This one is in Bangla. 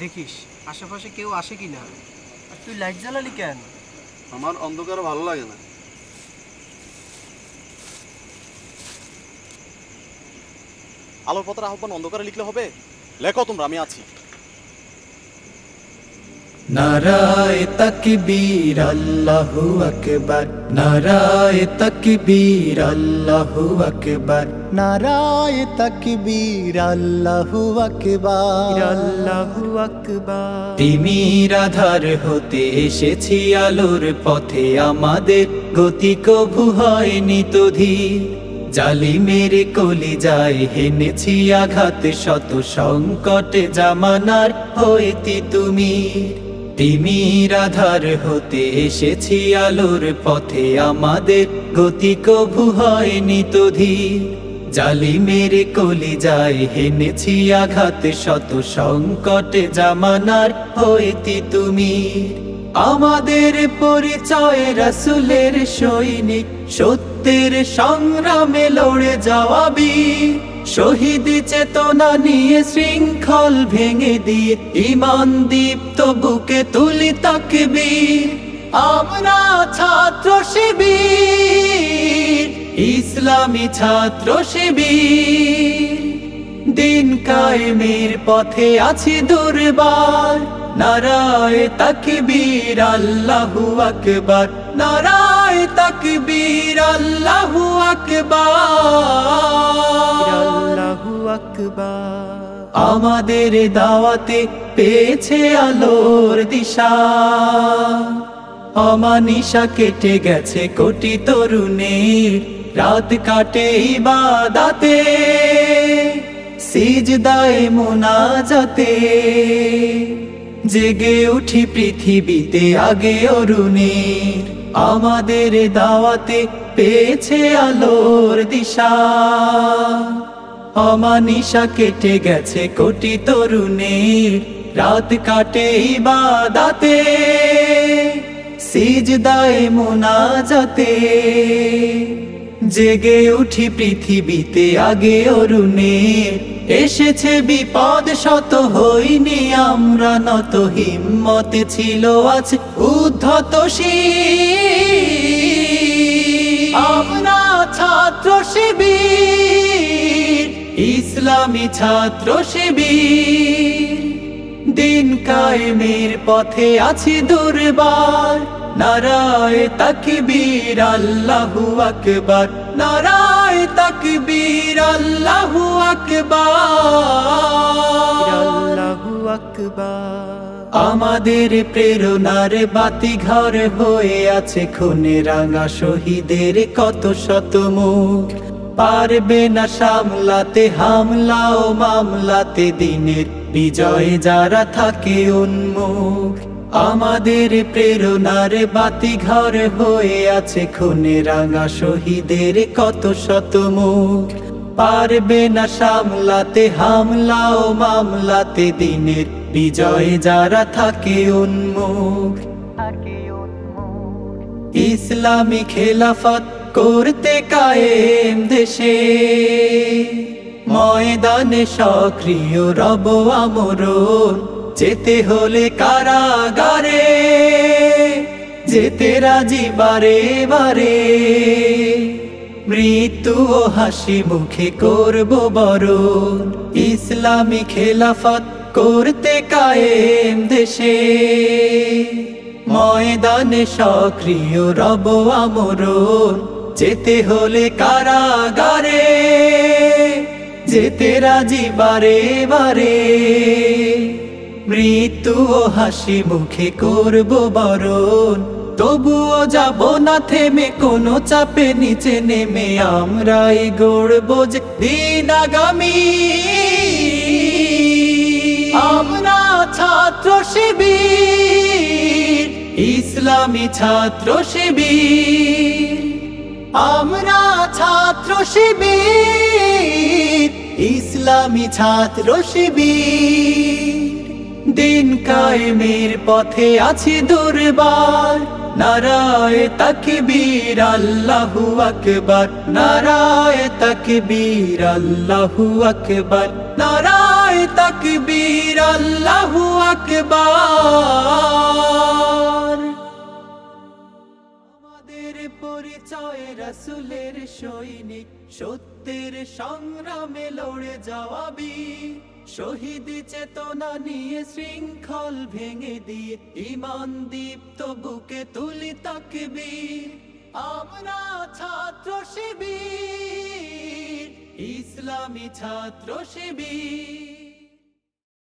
দেখিস আশেপাশে কেউ আসে কিনা। আর তুই লাইট জ্বালালি কেন? আমার অন্ধকার ভালো লাগে না। আলোর পথের আহ্বান অন্ধকারে লিখলে হবে? লেখো তোমরা, আমি আছি। নারায়ে তাকবীর আল্লাহু আকবার, নারায়ে তাকবীর আল্লাহু আকবার, নারায়ে তাকবীর আল্লাহু আকবার, আল্লাহু আকবার। তিমির আধার হতে এসেছি আলোর পথে, আমাদের গতি কভু হয়নি তো ধীর। জালিমের কলিজায় হেনেছি আঘাত, শত সংকটে জামানার হইতি তুমি। তিমির আধার হতে এসেছি আলোর পথে, আমাদের গতি কভু হয়নি তো ধীর। জালিমের কলিজায় হেনেছি আঘাত, শত সংকটে জামানার হইতি তুমি। আমাদের পরিচয় রাসূলের সৈনিক, সত্যের সংগ্রামে লড়ে যাওয়া বীর। শহীদ চেতনা নিয়ে শৃঙ্খল ভেঙে দিয়ে, ঈমান দীপ্ত বুকে তুলি তাকবীর। আমরা ছাত্র শিবির, ইসলামী ছাত্র শিবির। দিন কায়েমের পথে আছি দুর্বার, নারায়ে তাকবীর আল্লাহু আকবার, নারায়ে তাকবীর আল্লাহু আকবার, আল্লাহু আকবার। আমাদের দাওয়াতে পেয়েছে আলোর দিশা, অমানিশা কেটে গেছে কোটি তরুণের। রাত কাটে ইবাদতে, সিজদায়ে মুনাজাতে, জেগে উঠি পৃথিবীতে আগে অরুণের। আমাদের দাওয়াতে পেয়েছে আলোর দিশা, অমানিশা কেটে গেছে কোটি তরুণের। রাত কাটে ইবাদতে, সিজদায়ে মুনাজাতে, জেগে উঠি পৃথিবীতে আগে অরুণের। এসেছে বিপদ শত, হইনি আমরা নত, হিম্মতে ছিল আজ উদ্ধত শির। আমরা ছাত্র শিবির, ইসলামী ছাত্র শিবির। দিন কায়েমের পথে আছি দুর্বার, নারায়ে তাকবীর আল্লাহু আকবার, নারায়ে তাকবীর আল্লাহু আকবার, আল্লাহু আকবার। আমাদের প্রেরণার বাতিঘর হয়ে আছে খুনে রাঙা শহীদের কত শত মুখ। পারবে না সামলাতে হামলা ও মামলাতে, দিনের বিজয়ে যারা থাকে উন্মুখ। আমাদের প্রেরণার বাতিঘর হয়ে আছে খুনে রাঙা শহীদের কত শত মুখ। পারবে না সামলাতে হামলা ও মামলাতে, দিনের বিজয়ে যারা থাকে উন্মুখ। ইসলামী খেলাফত করতে কায়েম দেশে, ময়দানে সক্রিয় রব আমরণ। যেতে হলে কারাগারে, যেতে রাজি বারে বারে। মৃত্যু ও হাসি মুখে করব বরণ, ইসলামী খেলাফত করতে কায়েম দেশে। ময়দানে সক্রিয় রব আমরণ। যেতে হলে কারাগারে, যেতে রাজি বারে বারে। মৃত্যু ও হাসি মুখে করব বরণ। তবুও যাব না থেমে, কোনো চাপে নিচে নেমে। আমরাই গড়ব যে দিন আগামী। আমরা ছাত্র শিবির, ইসলামী ছাত্র শিবির। আমরা ছাত্র শিবির, ইসলামী ছাত্র শিবির। দিন কায়েমের পথে আছি দুর্বার, নারায়ে তাকবীর আল্লাহু আকবার, নারায়ে তাকবীর আল্লাহু আকবার, নারায়ে তাকবীর আল্লাহু আকবার। আমাদের পরিচয় রাসূলের সৈনিক, সত্যের সংগ্রামে লড়ে যাওয়া বীর, শহীদ চেতনা নিয়ে শৃঙ্খল ভেঙে দিয়ে ঈমান দীপ্ত বুকে তুলি তাকবীর। আমরা ছাত্র শিবির, ইসলামী ছাত্র শিবির।